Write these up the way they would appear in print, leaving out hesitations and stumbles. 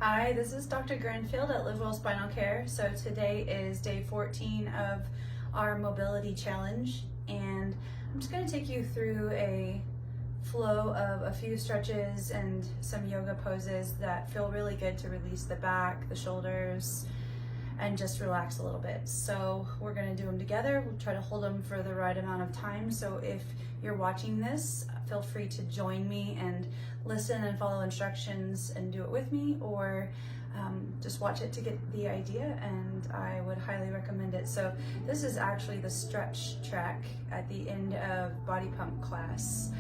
Hi, this is Dr. Grenfield at Live Well Spinal Care. So today is day 14 of our mobility challenge, and I'm just going to take you through a flow of a few stretches and some yoga poses that feel really good to release the back, the shoulders, and just relax a little bit. So we're going to do them together. We'll try to hold them for the right amount of time. So if you're watching this, feel free to join me and listen and follow instructions and do it with me, or just watch it to get the idea, and I would highly recommend it. So this is actually the stretch track at the end of body pump class,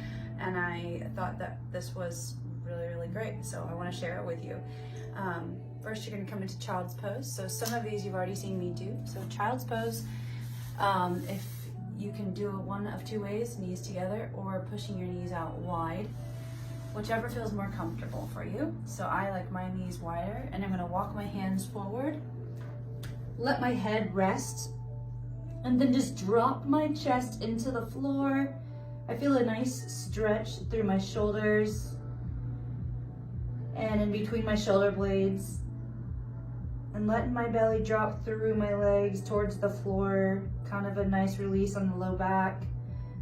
and I thought that this was really great, so I want to share it with you. First, you're going to come into child's pose. So some of these you've already seen me do. So child's pose, if you can do it one of two ways, knees together or pushing your knees out wide, whichever feels more comfortable for you. So I like my knees wider, and I'm going to walk my hands forward, let my head rest, and then just drop my chest into the floor. I feel a nice stretch through my shoulders and in between my shoulder blades, and letting my belly drop through my legs towards the floor, kind of a nice release on the low back,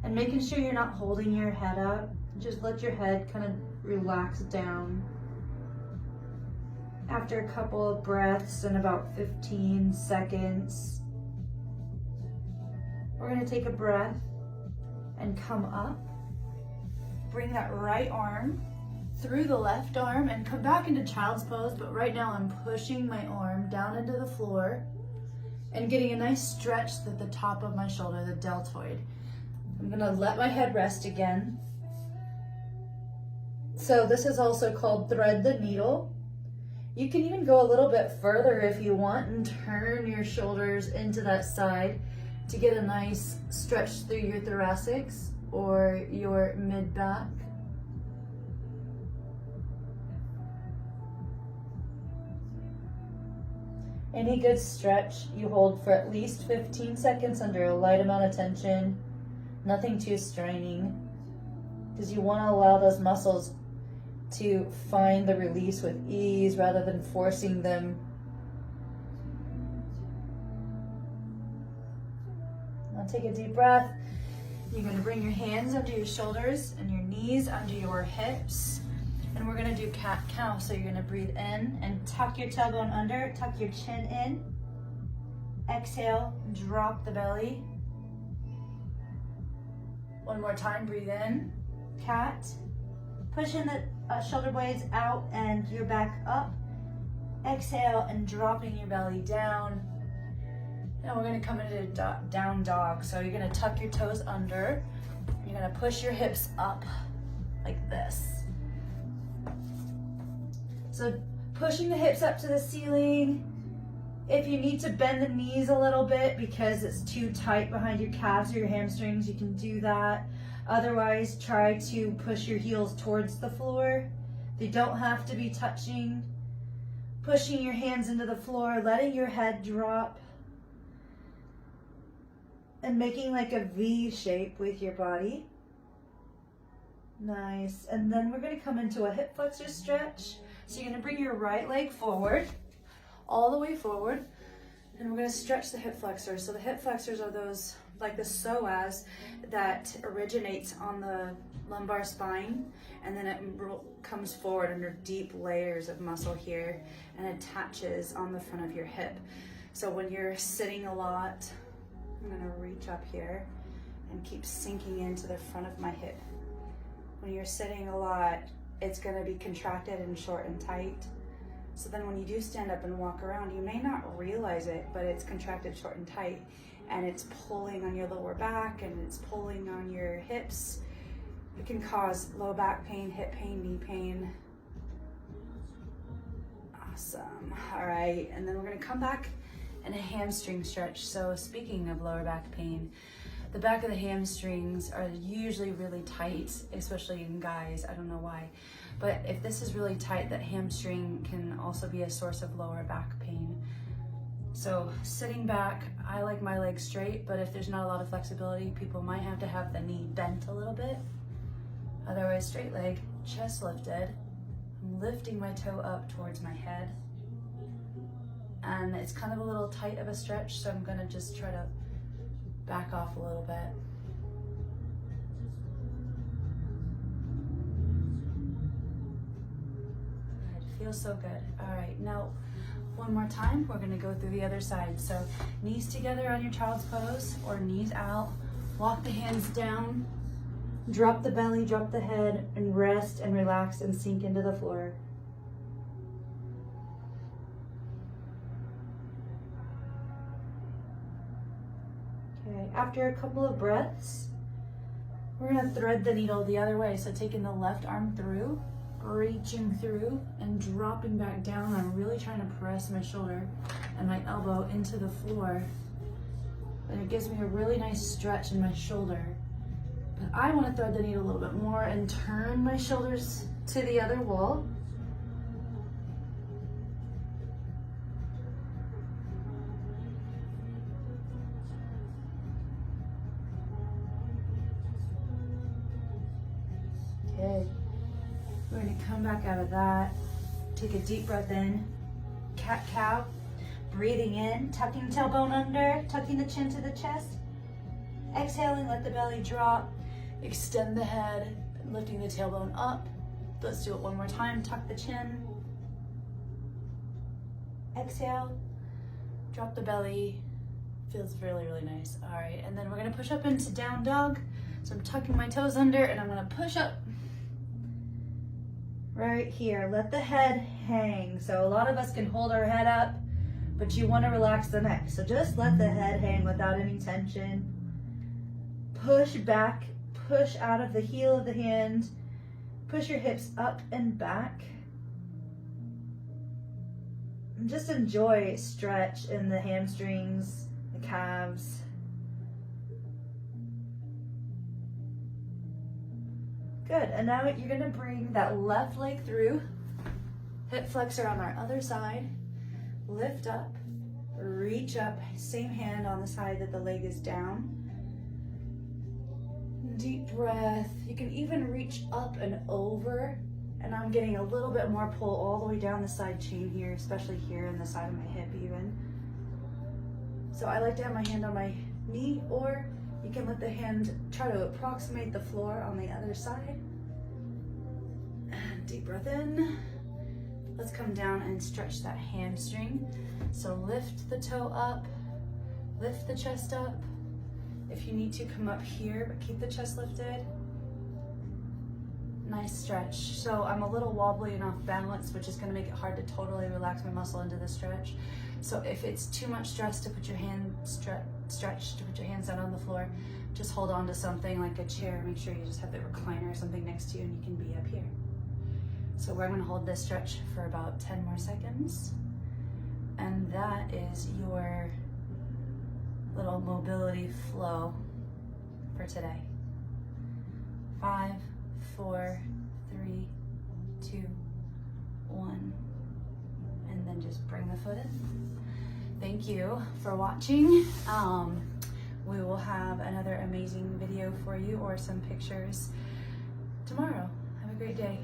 and making sure you're not holding your head up. Just let your head kind of relax down. After a couple of breaths and about 15 seconds, we're going to take a breath and come up. Bring that right arm through the left arm and come back into child's pose, but right now I'm pushing my arm down into the floor and getting a nice stretch at the top of my shoulder, the deltoid. I'm gonna let my head rest again. So this is also called thread the needle. You can even go a little bit further if you want and turn your shoulders into that side to get a nice stretch through your thoracics or your mid-back. Any good stretch you hold for at least 15 seconds under a light amount of tension, nothing too straining, because you want to allow those muscles to find the release with ease rather than forcing them. Now take a deep breath. You're going to bring your hands under your shoulders and your knees under your hips. And we're going to do cat-cow. So you're going to breathe in and tuck your tailbone under, tuck your chin in. Exhale, drop the belly. One more time, breathe in, cat. Pushing the shoulder blades out and your back up. Exhale and dropping your belly down. Now we're going to come into down dog. So you're going to tuck your toes under. You're going to push your hips up like this. So pushing the hips up to the ceiling. If you need to bend the knees a little bit because it's too tight behind your calves or your hamstrings, you can do that. Otherwise, try to push your heels towards the floor. They don't have to be touching. Pushing your hands into the floor, letting your head drop, and making like a V shape with your body. Nice. And then we're going to come into a hip flexor stretch. So you're going to bring your right leg forward, all the way forward, and we're going to stretch the hip flexors. So the hip flexors are those, like the psoas, that originates on the lumbar spine, and then it comes forward under deep layers of muscle here and attaches on the front of your hip. So when you're sitting a lot, I'm going to reach up here and keep sinking into the front of my hip. When you're sitting a lot, it's going to be contracted and short and tight. So then when you do stand up and walk around, you may not realize it, but it's contracted short and tight, and it's pulling on your lower back and it's pulling on your hips. It can cause low back pain, hip pain, knee pain. Awesome. All right, and then we're going to come back in a hamstring stretch. So speaking of lower back pain, the back of the hamstrings are usually really tight, especially in guys. I don't know why. But if this is really tight, that hamstring can also be a source of lower back pain. So sitting back, I like my legs straight, but if there's not a lot of flexibility, people might have to have the knee bent a little bit. Otherwise, straight leg, chest lifted, I'm lifting my toe up towards my head. And it's kind of a little tight of a stretch, so I'm gonna just try to back off a little bit. It feels so good. All right, now one more time, we're gonna go through the other side. So knees together on your child's pose or knees out. Walk the hands down, drop the belly, drop the head, and rest and relax and sink into the floor. Okay, after a couple of breaths, we're gonna thread the needle the other way. So taking the left arm through, reaching through and dropping back down. I'm really trying to press my shoulder and my elbow into the floor. And it gives me a really nice stretch in my shoulder. But I want to thread the needle a little bit more and turn my shoulders to the other wall. Okay, we're going to come back out of that. Take a deep breath in, cat-cow. Breathing in, tucking tailbone under, tucking the chin to the chest. Exhaling, let the belly drop. Extend the head, lifting the tailbone up. Let's do it one more time. Tuck the chin. Exhale, drop the belly. Feels really, really nice. All right, and then we're gonna push up into down dog. So I'm tucking my toes under and I'm gonna push up. Right here, let the head hang. So a lot of us can hold our head up, but you want to relax the neck. So just let the head hang without any tension. Push back, push out of the heel of the hand. Push your hips up and back. And just enjoy stretch in the hamstrings, the calves. Good, and now you're gonna bring that left leg through. Hip flexor on our other side. Lift up, reach up, same hand on the side that the leg is down. Deep breath. You can even reach up and over, and I'm getting a little bit more pull all the way down the side chain here, especially here in the side of my hip even. So I like to have my hand on my knee, or you can let the hand try to approximate the floor on the other side. Deep breath in. Let's come down and stretch that hamstring. So lift the toe up, lift the chest up. If you need to, come up here, but keep the chest lifted. Nice stretch. So I'm a little wobbly and off balance, which is gonna make it hard to totally relax my muscle into the stretch. So if it's too much stress to put your hand stretch, to put your hands down on the floor, just hold on to something like a chair. Make sure you just have the recliner or something next to you and you can be up here. So we're gonna hold this stretch for about 10 more seconds. And that is your little mobility flow for today. 5, 4, 3, 2, 1. And then just bring the foot in. Thank you for watching. We will have another amazing video for you or some pictures tomorrow. Have a great day.